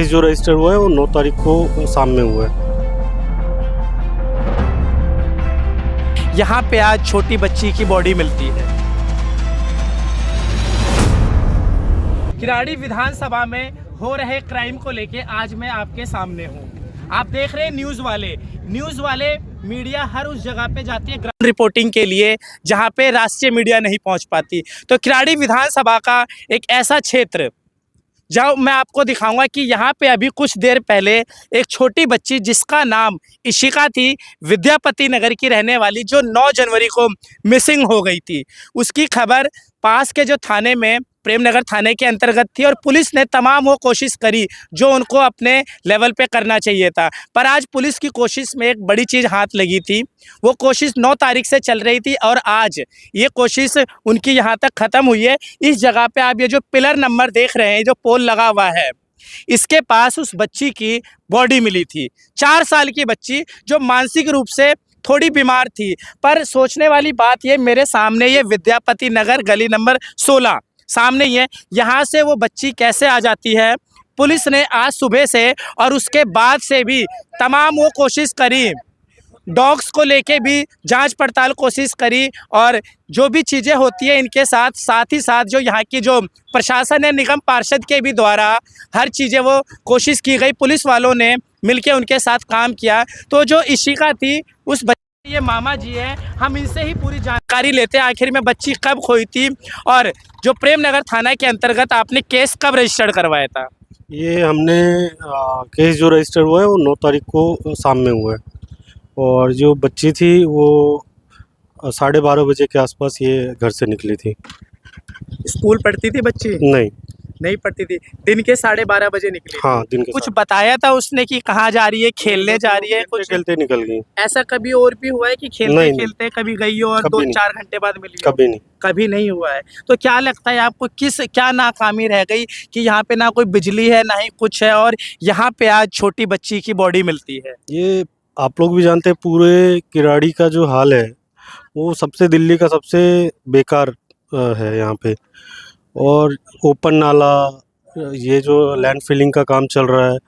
Case जो register हुआ है वो 9 तारीख को शाम में हुआ है। यहाँ पे आज छोटी बच्ची की बॉडी मिलती है। किराड़ी विधानसभा में हो रहे क्राइम को लेके आज मैं आपके सामने हूँ। आप देख रहे हैं न्यूज़ वाले मीडिया हर उस जगह पे जाती है ग्राउंड रिपोर्टिंग के लिए जहाँ पे राष्ट्रीय मीडिया नहीं पहुँच पाती। तो किराड़ी विधानसभा का एक ऐसा क्षेत्र जहाँ मैं आपको दिखाऊंगा कि यहाँ पे अभी कुछ देर पहले एक छोटी बच्ची जिसका नाम इशिका थी, विद्यापति नगर की रहने वाली, जो 9 जनवरी को मिसिंग हो गई थी, उसकी खबर पास के जो थाने में प्रेमनगर थाने के अंतर्गत थी और पुलिस ने तमाम वो कोशिश करी जो उनको अपने लेवल पे करना चाहिए था। पर आज पुलिस की कोशिश में एक बड़ी चीज़ हाथ लगी थी। वो कोशिश 9 तारीख से चल रही थी और आज ये कोशिश उनकी यहाँ तक ख़त्म हुई है। इस जगह पे आप ये जो पिलर नंबर देख रहे हैं, जो पोल लगा हुआ है, इसके पास उस बच्ची की बॉडी मिली थी। 4 साल की बच्ची जो मानसिक रूप से थोड़ी बीमार थी। पर सोचने वाली बात ये, मेरे सामने ये विद्यापति नगर गली नंबर 16 सामने ही है, यहाँ से वो बच्ची कैसे आ जाती है। पुलिस ने आज सुबह से और उसके बाद से भी तमाम वो कोशिश करी, डॉग्स को लेके भी जांच पड़ताल कोशिश करी और जो भी चीज़ें होती है इनके साथ ही साथ जो यहाँ की जो प्रशासन है, निगम पार्षद के भी द्वारा हर चीज़ें वो कोशिश की गई। पुलिस वालों ने मिलके उनके साथ काम किया। तो जो इशिका थी, उस ये मामा जी है, हम इनसे ही पूरी जानकारी लेते हैं आखिर में बच्ची कब खोई थी और जो प्रेमनगर थाना के अंतर्गत आपने केस कब रजिस्टर्ड करवाया था। ये हमने केस जो रजिस्टर हुआ है वो 9 तारीख को शाम में हुआ है और जो बच्ची थी वो 12:30 बजे के आसपास ये घर से निकली थी। स्कूल पढ़ती थी बच्ची? नहीं पढ़ती थी। दिन के 12:30 बजे निकली? हाँ, दिन के। कुछ बताया था उसने कि कहाँ जा रही है, खेलने जा रही है? कुछ खेलते निकल गई। ऐसा कभी और भी हुआ है कि खेलते खेलते कभी गई हो और 2-4 घंटे बाद मिली? कभी नहीं हुआ है। तो क्या लगता है आपको, क्या नाकामी रह गई कि यहाँ पे ना कोई बिजली है ना ही कुछ है और यहाँ पे आज छोटी बच्ची की बॉडी मिलती है? ये आप लोग भी जानते हैं, पूरे किराड़ी का जो हाल है वो दिल्ली का सबसे बेकार है यहाँ पे। और ओपन नाला, ये जो लैंड फिलिंग का काम चल रहा है,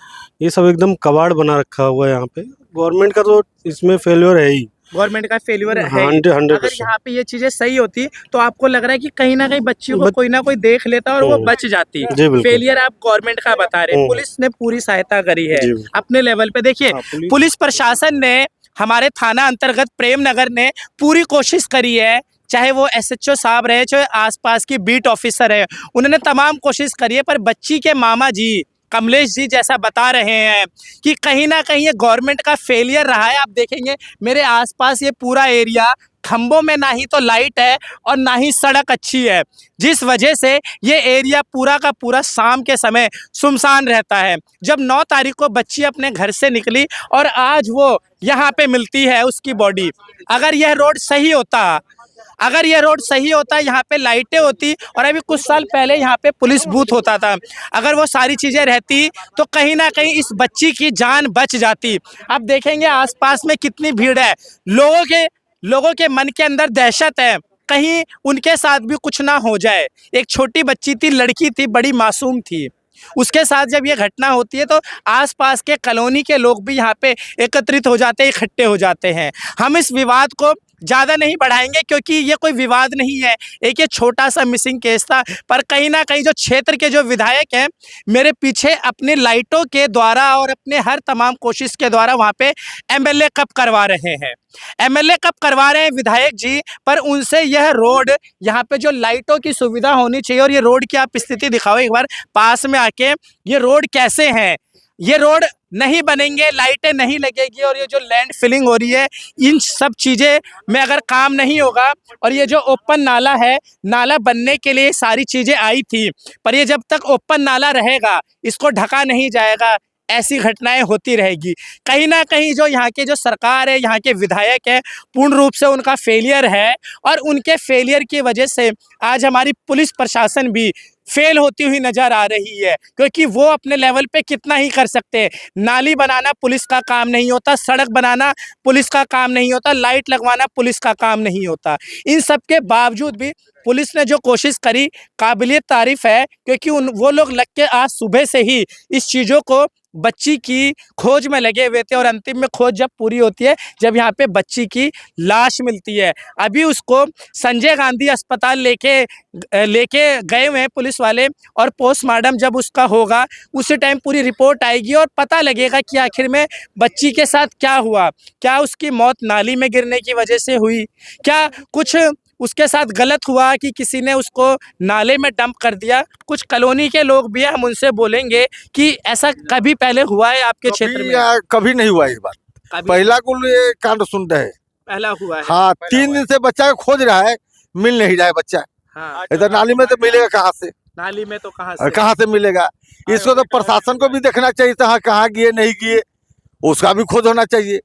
ये सब एकदम कबाड़ बना रखा हुआ है यहाँ पे। गवर्नमेंट का तो इसमें फेल्योर है ही। गवर्नमेंट का फेल्योर है। 100%। अगर यहाँ पे ये चीजें सही होती तो आपको लग रहा है कि कहीं ना कहीं बच्चियों को कोई ना कोई देख लेता और वो बच जाती। फेलियर आप गवर्नमेंट का बता रहे हैं। पुलिस ने पूरी सहायता करी है अपने लेवल पे। देखिए, पुलिस प्रशासन ने, हमारे थाना अंतर्गत प्रेमनगर ने पूरी कोशिश करी है, चाहे वो SHO साहब रहे, चाहे आसपास की बीट ऑफिसर है, उन्होंने तमाम कोशिश करी है। पर बच्ची के मामा जी कमलेश जी जैसा बता रहे हैं कि कहीं ना कहीं ये गवर्नमेंट का फेलियर रहा है। आप देखेंगे मेरे आसपास ये पूरा एरिया, खंभों में ना ही तो लाइट है और ना ही सड़क अच्छी है, जिस वजह से ये एरिया पूरा का पूरा शाम के समय सुनसान रहता है। जब 9 तारीख को बच्ची अपने घर से निकली और आज वो यहाँ पे मिलती है उसकी बॉडी। अगर यह रोड सही होता, यहाँ पे लाइटें होती और अभी कुछ साल पहले यहाँ पे पुलिस बूथ होता था, अगर वो सारी चीज़ें रहती तो कहीं ना कहीं इस बच्ची की जान बच जाती। अब देखेंगे आसपास में कितनी भीड़ है, लोगों के मन के अंदर दहशत है, कहीं उनके साथ भी कुछ ना हो जाए। एक छोटी बच्ची थी, लड़की थी, बड़ी मासूम थी, उसके साथ जब ये घटना होती है तो आसपास के कॉलोनी के लोग भी यहाँ पे एकत्रित हो जाते हैं, इकट्ठे हो जाते हैं। हम इस विवाद को ज़्यादा नहीं बढ़ाएंगे क्योंकि ये कोई विवाद नहीं है, एक ये छोटा सा मिसिंग केस था। पर कहीं ना कहीं जो क्षेत्र के जो विधायक हैं, मेरे पीछे अपने लाइटों के द्वारा और अपने हर तमाम कोशिश के द्वारा वहाँ पे MLA कब करवा रहे हैं विधायक जी। पर उनसे यह रोड, यहाँ पे जो लाइटों की सुविधा होनी चाहिए, और ये रोड की आप स्थिति दिखाओ एक बार पास में आके, ये रोड कैसे हैं। ये रोड नहीं बनेंगे, लाइटें नहीं लगेगी और ये जो लैंड फिलिंग हो रही है, इन सब चीज़ें में अगर काम नहीं होगा, और ये जो ओपन नाला है, नाला बनने के लिए सारी चीज़ें आई थी, पर ये जब तक ओपन नाला रहेगा, इसको ढका नहीं जाएगा, ऐसी घटनाएं होती रहेगी। कहीं ना कहीं जो यहाँ के जो सरकार है, यहाँ के विधायक है, पूर्ण रूप से उनका फेलियर है और उनके फेलियर की वजह से आज हमारी पुलिस प्रशासन भी फेल होती हुई नजर आ रही है, क्योंकि वो अपने लेवल पे कितना ही कर सकते हैं। नाली बनाना पुलिस का काम नहीं होता, सड़क बनाना पुलिस का काम नहीं होता, लाइट लगवाना पुलिस का काम नहीं होता। इन सब के बावजूद भी पुलिस ने जो कोशिश करी, काबिलियत तारीफ है, क्योंकि वो लोग लग के आज सुबह से ही इस चीज़ों को, बच्ची की खोज में लगे हुए थे, और अंतिम में खोज जब पूरी होती है, जब यहाँ पे बच्ची की लाश मिलती है। अभी उसको संजय गांधी अस्पताल लेके गए हुए हैं पुलिस वाले, और पोस्टमार्टम जब उसका होगा उसी टाइम पूरी रिपोर्ट आएगी और पता लगेगा कि आखिर में बच्ची के साथ क्या हुआ। क्या उसकी मौत नाली में गिरने की वजह से हुई, क्या कुछ उसके साथ गलत हुआ कि किसी ने उसको नाले में डंप कर दिया। कुछ कॉलोनी के लोग भी हैं, हम उनसे बोलेंगे कि ऐसा कभी पहले हुआ है आपके क्षेत्र में? कभी नहीं हुआ इस बार, पहला कुल ये कांड सुन रहे हैं। पहला हुआ है? हाँ, 3 दिन से बच्चा खोज रहा है, मिल नहीं रहा है बच्चा। हाँ, इधर नाली में तो मिलेगा कहाँ से? नाली में तो कहाँ से मिलेगा? इसको तो प्रशासन को भी देखना चाहिए था, हाँ कहाँ गए नहीं गए, उसका भी खोज होना चाहिए।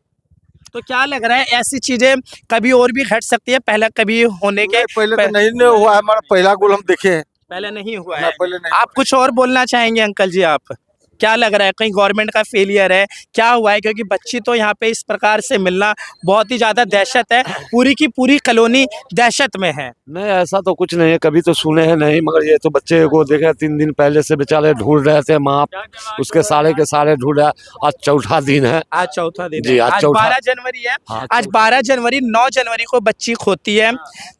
तो क्या लग रहा है ऐसी चीजें कभी और भी घट सकती है? पहले कभी होने के पहले तो नहीं हुआ है, हमारा पहला गोल हम देखे हैं। पहले नहीं हुआ ना, है। पहले नहीं। आप कुछ और बोलना चाहेंगे अंकल जी? आप क्या लग रहा है, कहीं गवर्नमेंट का फेलियर है, क्या हुआ है? क्योंकि बच्ची तो यहाँ पे इस प्रकार से मिलना बहुत ही ज्यादा दहशत है, पूरी की पूरी कॉलोनी दहशत में है। नहीं, ऐसा तो कुछ नहीं है, कभी तो सुने हैं नहीं, मगर ये तो बच्चे को देखे 3 दिन पहले से बेचारे ढूंढ रहे थे, माँ उसके सारे के सारे ढूंढ रहे। आज चौथा दिन है। आज चौथा दिन जी, है। आज आज चौथा। 12 जनवरी है। हाँ, आज 12 जनवरी, 9 जनवरी को बच्ची खोती है।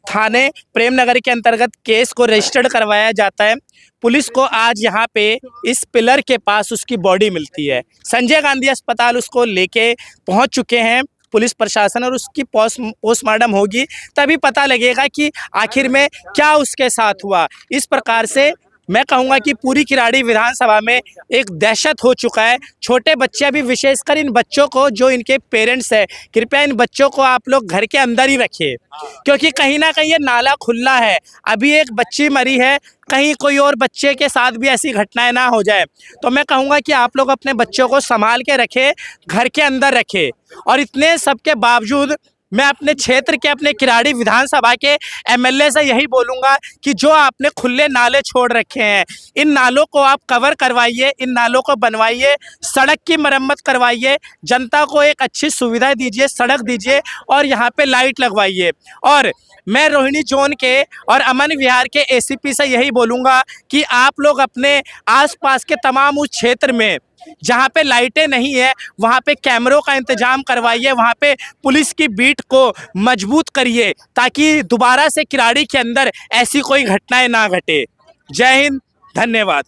थाने प्रेम नगर के अंतर्गत केस को रजिस्टर्ड करवाया जाता है। पुलिस को आज यहाँ पे इस पिलर के पास उसकी बॉडी मिलती है। संजय गांधी अस्पताल उसको लेके पहुँच चुके हैं पुलिस प्रशासन, और उसकी पोस्टमार्टम होगी, तभी पता लगेगा कि आखिर में क्या उसके साथ हुआ। इस प्रकार से मैं कहूँगा कि पूरी किराड़ी विधानसभा में एक दहशत हो चुका है। छोटे बच्चे, अभी विशेषकर इन बच्चों को, जो इनके पेरेंट्स हैं, कृपया इन बच्चों को आप लोग घर के अंदर ही रखिए, क्योंकि कहीं ना कहीं ये नाला खुला है। अभी एक बच्ची मरी है, कहीं कोई और बच्चे के साथ भी ऐसी घटनाएं ना हो जाए। तो मैं कहूँगा कि आप लोग अपने बच्चों को संभाल के रखें, घर के अंदर रखें। और इतने सब के बावजूद मैं अपने क्षेत्र के, अपने किराड़ी विधानसभा के एमएलए से यही बोलूँगा कि जो आपने खुले नाले छोड़ रखे हैं, इन नालों को आप कवर करवाइए, इन नालों को बनवाइए, सड़क की मरम्मत करवाइए, जनता को एक अच्छी सुविधा दीजिए, सड़क दीजिए, और यहाँ पे लाइट लगवाइए। और मैं रोहिणी जोन के और अमन विहार के एसीपी से यही बोलूँगा कि आप लोग अपने आसपास के तमाम उस क्षेत्र में जहाँ पे लाइटें नहीं है, वहाँ पे कैमरों का इंतजाम करवाइए, वहाँ पे पुलिस की बीट को मजबूत करिए, ताकि दोबारा से किराड़ी के अंदर ऐसी कोई घटनाएं ना घटे। जय हिंद, धन्यवाद।